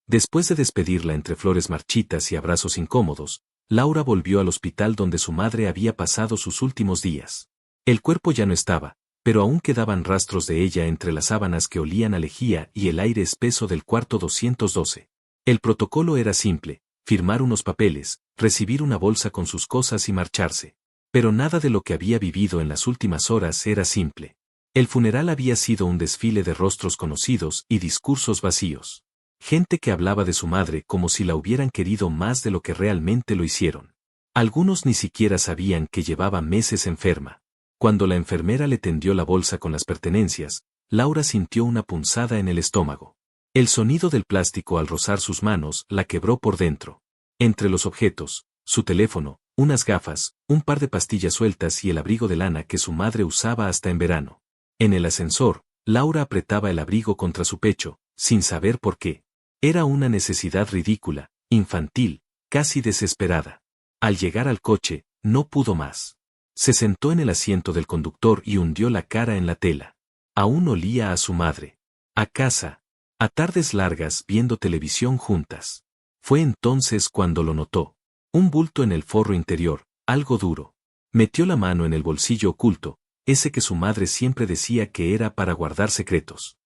Después de despedirla entre flores marchitas y abrazos incómodos, Laura volvió al hospital donde su madre había pasado sus últimos días. El cuerpo ya no estaba, pero aún quedaban rastros de ella entre las sábanas que olían a lejía y el aire espeso del cuarto 212. El protocolo era simple: firmar unos papeles, recibir una bolsa con sus cosas y marcharse. Pero nada de lo que había vivido en las últimas horas era simple. El funeral había sido un desfile de rostros conocidos y discursos vacíos. Gente que hablaba de su madre como si la hubieran querido más de lo que realmente lo hicieron. Algunos ni siquiera sabían que llevaba meses enferma. Cuando la enfermera le tendió la bolsa con las pertenencias, Laura sintió una punzada en el estómago. El sonido del plástico al rozar sus manos la quebró por dentro. Entre los objetos, su teléfono, unas gafas, un par de pastillas sueltas y el abrigo de lana que su madre usaba hasta en verano. En el ascensor, Laura apretaba el abrigo contra su pecho, sin saber por qué. Era una necesidad ridícula, infantil, casi desesperada. Al llegar al coche, no pudo más. Se sentó en el asiento del conductor y hundió la cara en la tela. Aún olía a su madre. A casa. A tardes largas viendo televisión juntas. Fue entonces cuando lo notó. Un bulto en el forro interior, algo duro. Metió la mano en el bolsillo oculto, ese que su madre siempre decía que era para guardar secretos.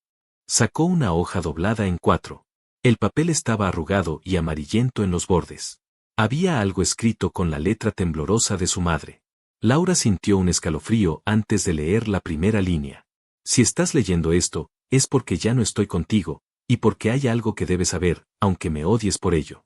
Sacó una hoja doblada en 4. El papel estaba arrugado y amarillento en los bordes. Había algo escrito con la letra temblorosa de su madre. Laura sintió un escalofrío antes de leer la primera línea. Si estás leyendo esto, es porque ya no estoy contigo, y porque hay algo que debes saber, aunque me odies por ello.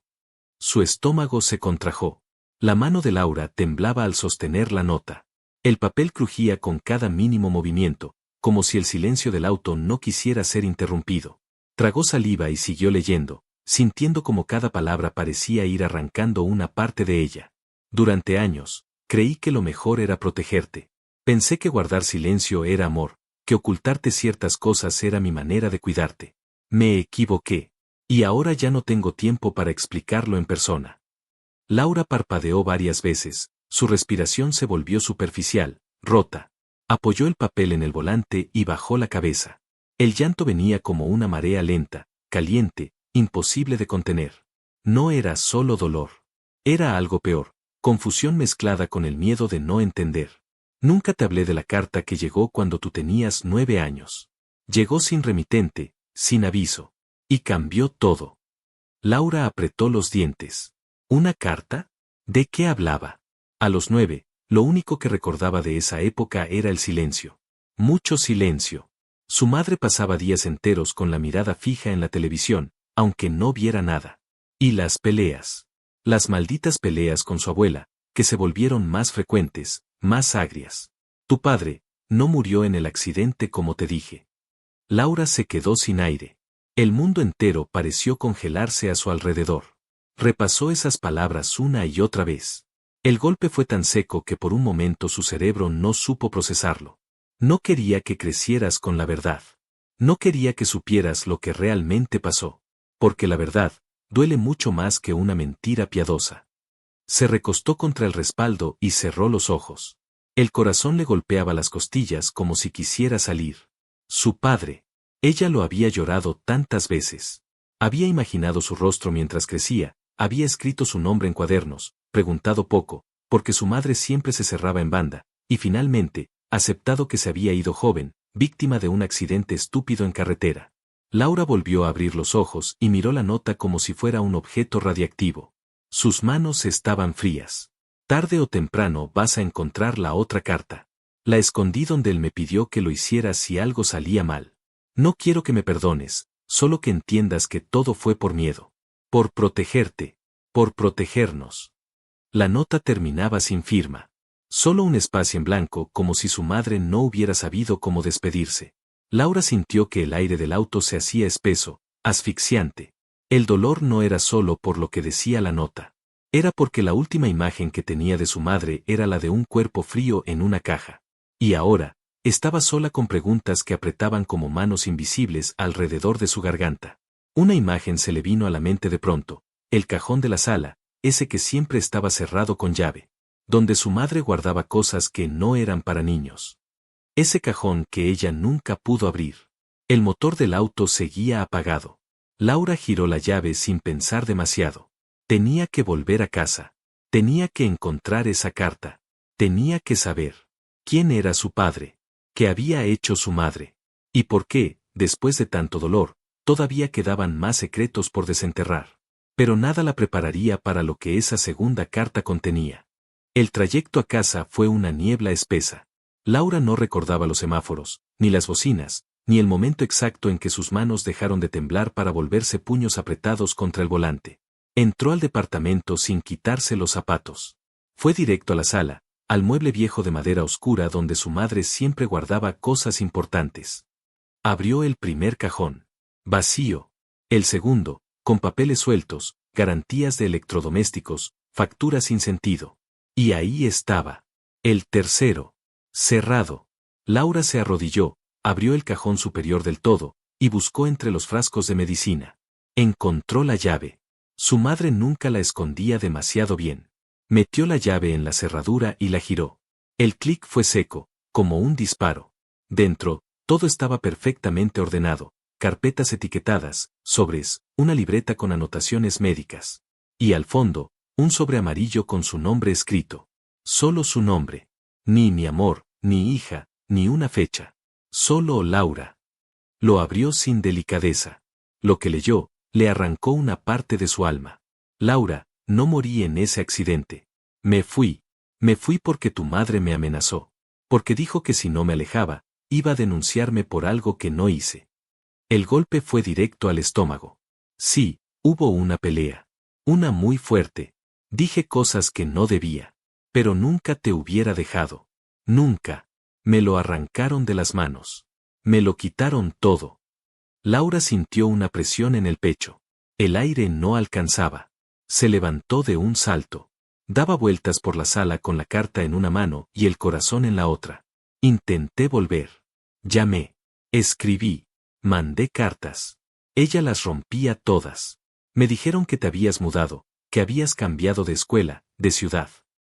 Su estómago se contrajo. La mano de Laura temblaba al sostener la nota. El papel crujía con cada mínimo movimiento, como si el silencio del auto no quisiera ser interrumpido. Tragó saliva y siguió leyendo, sintiendo como cada palabra parecía ir arrancando una parte de ella. Durante años, creí que lo mejor era protegerte. Pensé que guardar silencio era amor, que ocultarte ciertas cosas era mi manera de cuidarte. Me equivoqué. Y ahora ya no tengo tiempo para explicarlo en persona. Laura parpadeó varias veces, su respiración se volvió superficial, rota. Apoyó el papel en el volante y bajó la cabeza. El llanto venía como una marea lenta, caliente, imposible de contener. No era solo dolor. Era algo peor, confusión mezclada con el miedo de no entender. Nunca te hablé de la carta que llegó cuando tú tenías 9 años. Llegó sin remitente, sin aviso. Y cambió todo. Laura apretó los dientes. ¿Una carta? ¿De qué hablaba? A los 9, lo único que recordaba de esa época era el silencio. Mucho silencio. Su madre pasaba días enteros con la mirada fija en la televisión, aunque no viera nada. Y las peleas. Las malditas peleas con su abuela, que se volvieron más frecuentes, más agrias. Tu padre no murió en el accidente como te dije. Laura se quedó sin aire. El mundo entero pareció congelarse a su alrededor. Repasó esas palabras una y otra vez. El golpe fue tan seco que por un momento su cerebro no supo procesarlo. No quería que crecieras con la verdad. No quería que supieras lo que realmente pasó. Porque la verdad duele mucho más que una mentira piadosa. Se recostó contra el respaldo y cerró los ojos. El corazón le golpeaba las costillas como si quisiera salir. Su padre. Ella lo había llorado tantas veces. Había imaginado su rostro mientras crecía, había escrito su nombre en cuadernos, preguntado poco, porque su madre siempre se cerraba en banda, y finalmente, aceptado que se había ido joven, víctima de un accidente estúpido en carretera. Laura volvió a abrir los ojos y miró la nota como si fuera un objeto radiactivo. Sus manos estaban frías. Tarde o temprano vas a encontrar la otra carta. La escondí donde él me pidió que lo hiciera si algo salía mal. No quiero que me perdones, solo que entiendas que todo fue por miedo. Por protegerte. Por protegernos. La nota terminaba sin firma. Solo un espacio en blanco como si su madre no hubiera sabido cómo despedirse. Laura sintió que el aire del auto se hacía espeso, asfixiante. El dolor no era solo por lo que decía la nota. Era porque la última imagen que tenía de su madre era la de un cuerpo frío en una caja. Y ahora, estaba sola con preguntas que apretaban como manos invisibles alrededor de su garganta. Una imagen se le vino a la mente de pronto, el cajón de la sala, ese que siempre estaba cerrado con llave, donde su madre guardaba cosas que no eran para niños. Ese cajón que ella nunca pudo abrir. El motor del auto seguía apagado. Laura giró la llave sin pensar demasiado. Tenía que volver a casa. Tenía que encontrar esa carta. Tenía que saber quién era su padre, qué había hecho su madre, y por qué, después de tanto dolor, todavía quedaban más secretos por desenterrar. Pero nada la prepararía para lo que esa segunda carta contenía. El trayecto a casa fue una niebla espesa. Laura no recordaba los semáforos, ni las bocinas, ni el momento exacto en que sus manos dejaron de temblar para volverse puños apretados contra el volante. Entró al departamento sin quitarse los zapatos. Fue directo a la sala, al mueble viejo de madera oscura donde su madre siempre guardaba cosas importantes. Abrió el primer cajón. Vacío. El segundo, con papeles sueltos, garantías de electrodomésticos, facturas sin sentido. Y ahí estaba. El tercero. Cerrado. Laura se arrodilló, abrió el cajón superior del todo, y buscó entre los frascos de medicina. Encontró la llave. Su madre nunca la escondía demasiado bien. Metió la llave en la cerradura y la giró. El clic fue seco, como un disparo. Dentro, todo estaba perfectamente ordenado, carpetas etiquetadas, sobres, una libreta con anotaciones médicas. Y al fondo, un sobre amarillo con su nombre escrito. Solo su nombre. Ni mi amor, ni hija, ni una fecha. Solo Laura. Lo abrió sin delicadeza. Lo que leyó, le arrancó una parte de su alma. Laura, no morí en ese accidente. Me fui porque tu madre me amenazó. Porque dijo que si no me alejaba, iba a denunciarme por algo que no hice. El golpe fue directo al estómago. Sí, hubo una pelea. Una muy fuerte. Dije cosas que no debía. Pero nunca te hubiera dejado. Nunca. Me lo arrancaron de las manos. Me lo quitaron todo. Laura sintió una presión en el pecho. El aire no alcanzaba. Se levantó de un salto. Daba vueltas por la sala con la carta en una mano y el corazón en la otra. Intenté volver. Llamé. Escribí. Mandé cartas. Ella las rompía todas. Me dijeron que te habías mudado, que habías cambiado de escuela, de ciudad.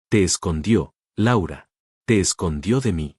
Te escondió, Laura. Te escondió de mí.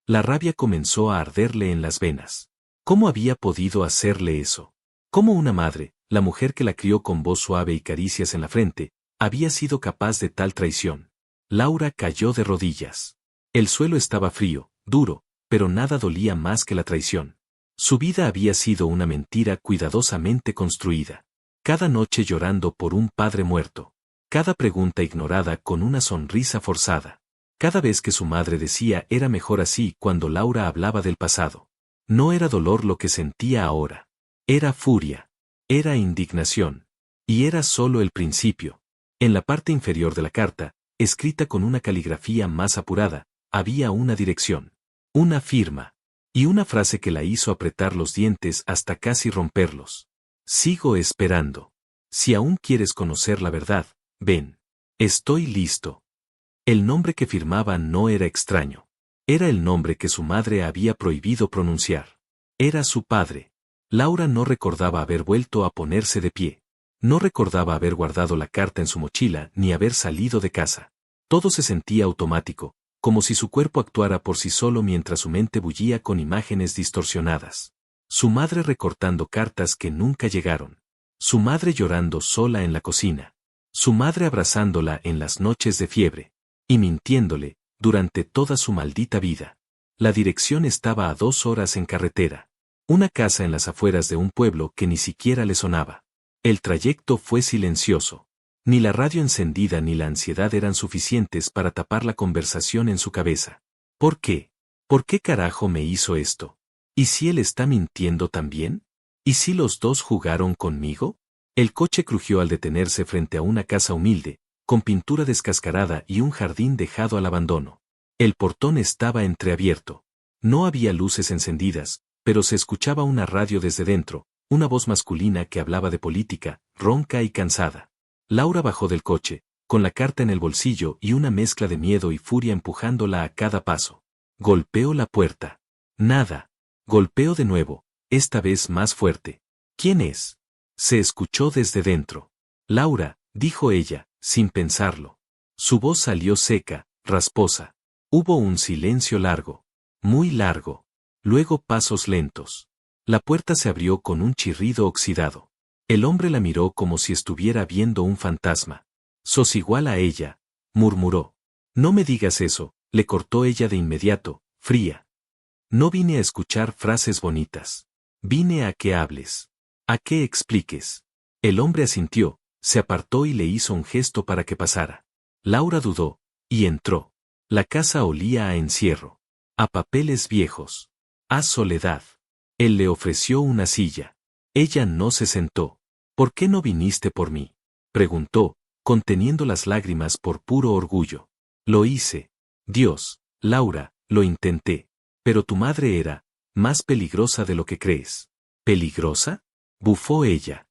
La rabia comenzó a arderle en las venas. ¿Cómo había podido hacerle eso? ¿Cómo una madre, la mujer que la crió con voz suave y caricias en la frente, había sido capaz de tal traición? Laura cayó de rodillas. El suelo estaba frío, duro, pero nada dolía más que la traición. Su vida había sido una mentira cuidadosamente construida. Cada noche llorando por un padre muerto. Cada pregunta ignorada con una sonrisa forzada. Cada vez que su madre decía era mejor así cuando Laura hablaba del pasado. No era dolor lo que sentía ahora. Era furia. Era indignación. Y era solo el principio. En la parte inferior de la carta, escrita con una caligrafía más apurada, había una dirección. Una firma. Y una frase que la hizo apretar los dientes hasta casi romperlos. Sigo esperando. Si aún quieres conocer la verdad, ven. Estoy listo. El nombre que firmaba no era extraño. Era el nombre que su madre había prohibido pronunciar. Era su padre. Laura no recordaba haber vuelto a ponerse de pie. No recordaba haber guardado la carta en su mochila ni haber salido de casa. Todo se sentía automático, como si su cuerpo actuara por sí solo mientras su mente bullía con imágenes distorsionadas. Su madre recortando cartas que nunca llegaron. Su madre llorando sola en la cocina. Su madre abrazándola en las noches de fiebre. Y mintiéndole, durante toda su maldita vida. La dirección estaba a 2 horas en carretera. Una casa en las afueras de un pueblo que ni siquiera le sonaba. El trayecto fue silencioso. Ni la radio encendida ni la ansiedad eran suficientes para tapar la conversación en su cabeza. ¿Por qué? ¿Por qué carajo me hizo esto? ¿Y si él está mintiendo también? ¿Y si los dos jugaron conmigo? El coche crujió al detenerse frente a una casa humilde, con pintura descascarada y un jardín dejado al abandono. El portón estaba entreabierto. No había luces encendidas, pero se escuchaba una radio desde dentro, una voz masculina que hablaba de política, ronca y cansada. Laura bajó del coche, con la carta en el bolsillo y una mezcla de miedo y furia empujándola a cada paso. Golpeó la puerta. Nada. Golpeó de nuevo, esta vez más fuerte. ¿Quién es? Se escuchó desde dentro. Laura, dijo ella, sin pensarlo. Su voz salió seca, rasposa. Hubo un silencio largo. Muy largo. Luego pasos lentos. La puerta se abrió con un chirrido oxidado. El hombre la miró como si estuviera viendo un fantasma. «Sos igual a ella», murmuró. «No me digas eso», le cortó ella de inmediato, fría. «No vine a escuchar frases bonitas. Vine a que hables. A que expliques». El hombre asintió, se apartó y le hizo un gesto para que pasara. Laura dudó, y entró. La casa olía a encierro, a papeles viejos, a soledad. Él le ofreció una silla. Ella no se sentó. «¿Por qué no viniste por mí?», preguntó, conteniendo las lágrimas por puro orgullo. «Lo hice. Dios, Laura, lo intenté. Pero tu madre era más peligrosa de lo que crees». «¿Peligrosa?», bufó ella.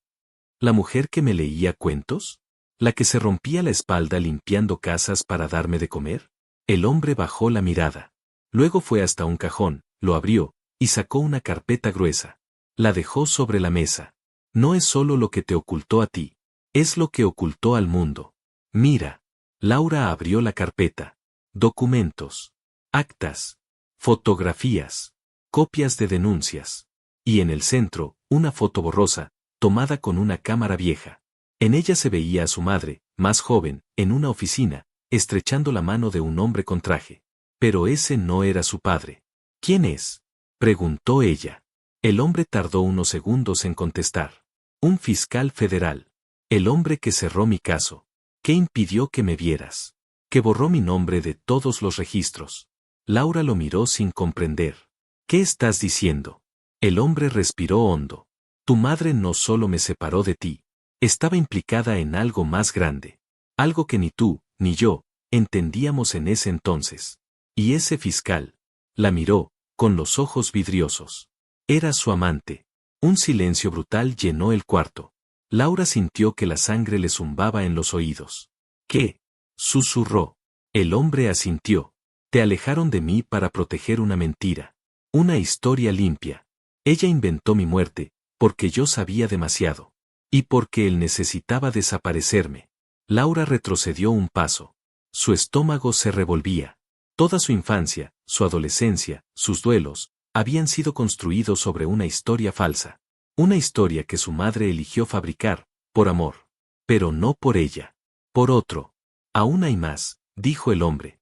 «¿La mujer que me leía cuentos? ¿La que se rompía la espalda limpiando casas para darme de comer?». El hombre bajó la mirada. Luego fue hasta un cajón, lo abrió, y sacó una carpeta gruesa. La dejó sobre la mesa. «No es solo lo que te ocultó a ti, es lo que ocultó al mundo. Mira». Laura abrió la carpeta. Documentos, actas, fotografías, copias de denuncias. Y en el centro, una foto borrosa, tomada con una cámara vieja. En ella se veía a su madre, más joven, en una oficina, estrechando la mano de un hombre con traje. Pero ese no era su padre. «¿Quién es?», preguntó ella. El hombre tardó unos segundos en contestar. «Un fiscal federal. El hombre que cerró mi caso. Que impidió que me vieras. Que borró mi nombre de todos los registros». Laura lo miró sin comprender. «¿Qué estás diciendo?». El hombre respiró hondo. «Tu madre no solo me separó de ti. Estaba implicada en algo más grande. Algo que ni tú, ni yo, entendíamos en ese entonces. Y ese fiscal». La miró, con los ojos vidriosos. Era su amante. Un silencio brutal llenó el cuarto. Laura sintió que la sangre le zumbaba en los oídos. «¿Qué?», susurró. El hombre asintió. «Te alejaron de mí para proteger una mentira. Una historia limpia. Ella inventó mi muerte, porque yo sabía demasiado. Y porque él necesitaba desaparecerme». Laura retrocedió un paso. Su estómago se revolvía. Toda su infancia, su adolescencia, sus duelos, habían sido construidos sobre una historia falsa. Una historia que su madre eligió fabricar, por amor. Pero no por ella. Por otro. «Aún hay más», dijo el hombre.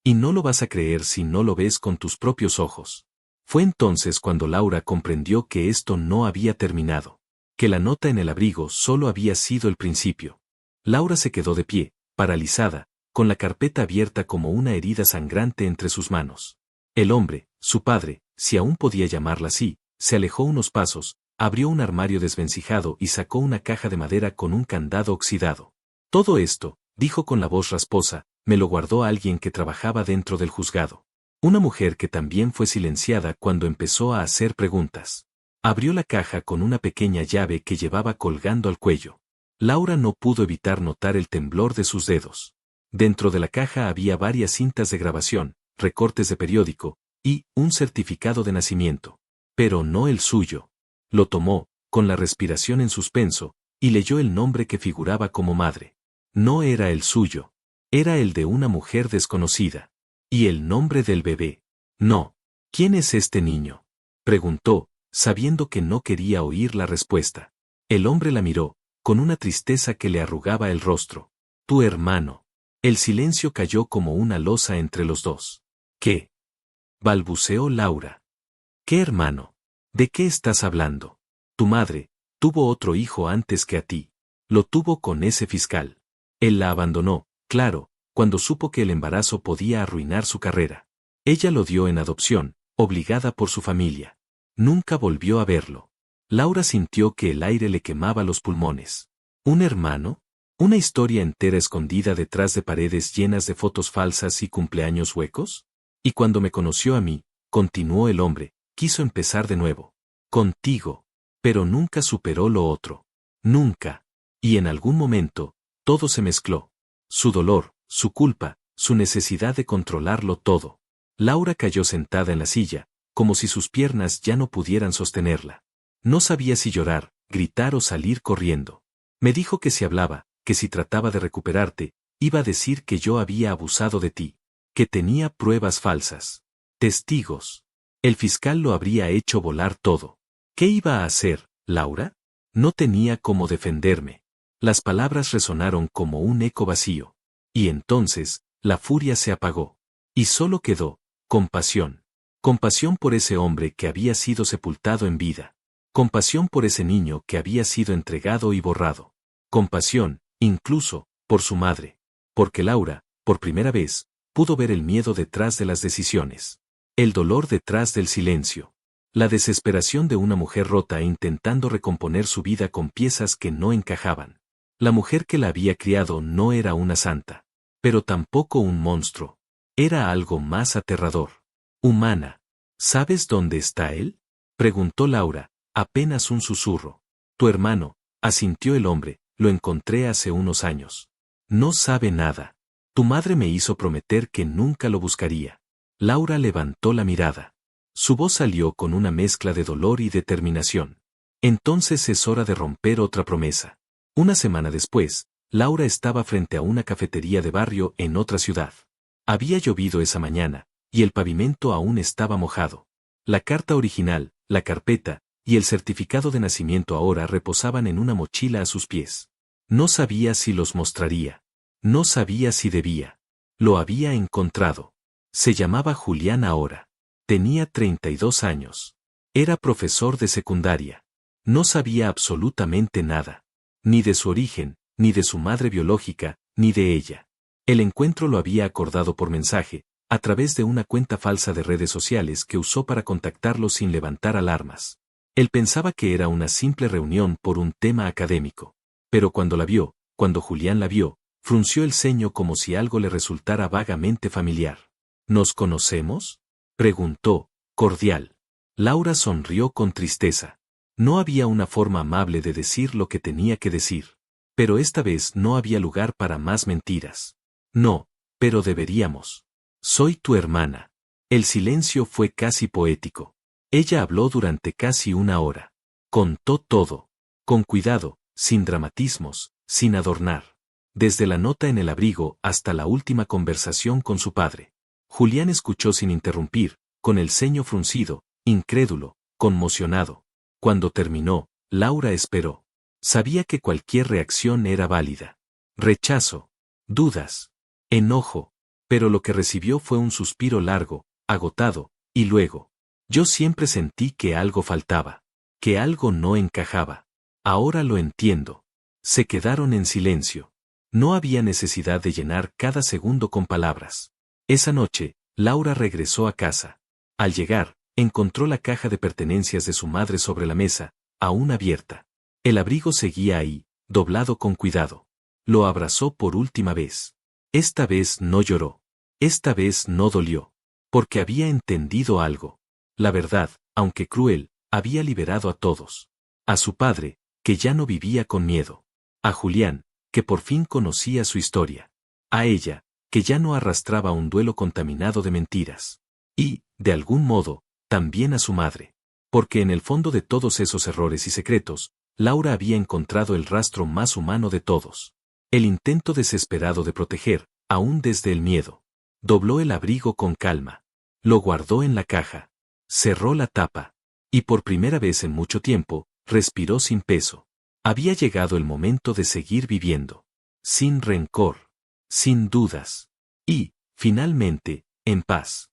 «Y no lo vas a creer si no lo ves con tus propios ojos». Fue entonces cuando Laura comprendió que esto no había terminado. Que la nota en el abrigo solo había sido el principio. Laura se quedó de pie, paralizada, con la carpeta abierta como una herida sangrante entre sus manos. El hombre, su padre, si aún podía llamarla así, se alejó unos pasos, abrió un armario desvencijado y sacó una caja de madera con un candado oxidado. «Todo esto», dijo con la voz rasposa, «me lo guardó alguien que trabajaba dentro del juzgado. Una mujer que también fue silenciada cuando empezó a hacer preguntas». Abrió la caja con una pequeña llave que llevaba colgando al cuello. Laura no pudo evitar notar el temblor de sus dedos. Dentro de la caja había varias cintas de grabación, recortes de periódico, y un certificado de nacimiento. Pero no el suyo. Lo tomó, con la respiración en suspenso, y leyó el nombre que figuraba como madre. No era el suyo. Era el de una mujer desconocida. Y el nombre del bebé. No. «¿Quién es este niño?», preguntó, sabiendo que no quería oír la respuesta. El hombre la miró, con una tristeza que le arrugaba el rostro. «Tu hermano». El silencio cayó como una losa entre los dos. «¿Qué?», balbuceó Laura. «¿Qué hermano? ¿De qué estás hablando? Tu madre tuvo otro hijo antes que a ti. Lo tuvo con ese fiscal. Él la abandonó, claro, cuando supo que el embarazo podía arruinar su carrera. Ella lo dio en adopción, obligada por su familia. Nunca volvió a verlo». Laura sintió que el aire le quemaba los pulmones. «¿Un hermano? ¿Una historia entera escondida detrás de paredes llenas de fotos falsas y cumpleaños huecos? Y cuando me conoció a mí», continuó el hombre, «quiso empezar de nuevo. Contigo. Pero nunca superó lo otro. Nunca. Y en algún momento, todo se mezcló. Su dolor, su culpa, su necesidad de controlarlo todo». Laura cayó sentada en la silla, como si sus piernas ya no pudieran sostenerla. No sabía si llorar, gritar o salir corriendo. «Me dijo que si hablaba, que si trataba de recuperarte, iba a decir que yo había abusado de ti, que tenía pruebas falsas. Testigos. El fiscal lo habría hecho volar todo. ¿Qué iba a hacer, Laura?». No tenía cómo defenderme. Las palabras resonaron como un eco vacío. Y entonces, la furia se apagó. Y solo quedó compasión. Compasión por ese hombre que había sido sepultado en vida. Compasión por ese niño que había sido entregado y borrado. Compasión, incluso, por su madre. Porque Laura, por primera vez, pudo ver el miedo detrás de las decisiones. El dolor detrás del silencio. La desesperación de una mujer rota intentando recomponer su vida con piezas que no encajaban. La mujer que la había criado no era una santa. Pero tampoco un monstruo. Era algo más aterrador. Humana. ¿Sabes dónde está él? Preguntó Laura, apenas un susurro. Tu hermano, asintió el hombre, lo encontré hace unos años. No sabe nada. Tu madre me hizo prometer que nunca lo buscaría. Laura levantó la mirada. Su voz salió con una mezcla de dolor y determinación. Entonces es hora de romper otra promesa. Una semana después, Laura estaba frente a una cafetería de barrio en otra ciudad. Había llovido esa mañana, y el pavimento aún estaba mojado. La carta original, la carpeta, y el certificado de nacimiento ahora reposaban en una mochila a sus pies. No sabía si los mostraría. No sabía si debía. Lo había encontrado. Se llamaba Julián ahora. Tenía 32 años. Era profesor de secundaria. No sabía absolutamente nada. Ni de su origen, ni de su madre biológica, ni de ella. El encuentro lo había acordado por mensaje, a través de una cuenta falsa de redes sociales que usó para contactarlo sin levantar alarmas. Él pensaba que era una simple reunión por un tema académico. Pero cuando la vio, cuando Julián la vio, frunció el ceño como si algo le resultara vagamente familiar. ¿Nos conocemos?, preguntó, cordial. Laura sonrió con tristeza. No había una forma amable de decir lo que tenía que decir. Pero esta vez no había lugar para más mentiras. No, pero deberíamos. Soy tu hermana. El silencio fue casi poético. Ella habló durante casi una hora. Contó todo. Con cuidado, sin dramatismos, sin adornar. Desde la nota en el abrigo hasta la última conversación con su padre. Julián escuchó sin interrumpir, con el ceño fruncido, incrédulo, conmocionado. Cuando terminó, Laura esperó. Sabía que cualquier reacción era válida. Rechazo, dudas, enojo, pero lo que recibió fue un suspiro largo, agotado, y luego. Yo siempre sentí que algo faltaba, que algo no encajaba. Ahora lo entiendo. Se quedaron en silencio. No había necesidad de llenar cada segundo con palabras. Esa noche, Laura regresó a casa. Al llegar, encontró la caja de pertenencias de su madre sobre la mesa, aún abierta. El abrigo seguía ahí, doblado con cuidado. Lo abrazó por última vez. Esta vez no lloró. Esta vez no dolió. Porque había entendido algo. La verdad, aunque cruel, había liberado a todos. A su padre, que ya no vivía con miedo. A Julián, que por fin conocía su historia. A ella, que ya no arrastraba un duelo contaminado de mentiras. Y, de algún modo, también a su madre. Porque en el fondo de todos esos errores y secretos, Laura había encontrado el rastro más humano de todos. El intento desesperado de proteger, aún desde el miedo. Dobló el abrigo con calma. Lo guardó en la caja. Cerró la tapa. Y por primera vez en mucho tiempo, respiró sin peso. Había llegado el momento de seguir viviendo. Sin rencor. Sin dudas. Y, finalmente, en paz.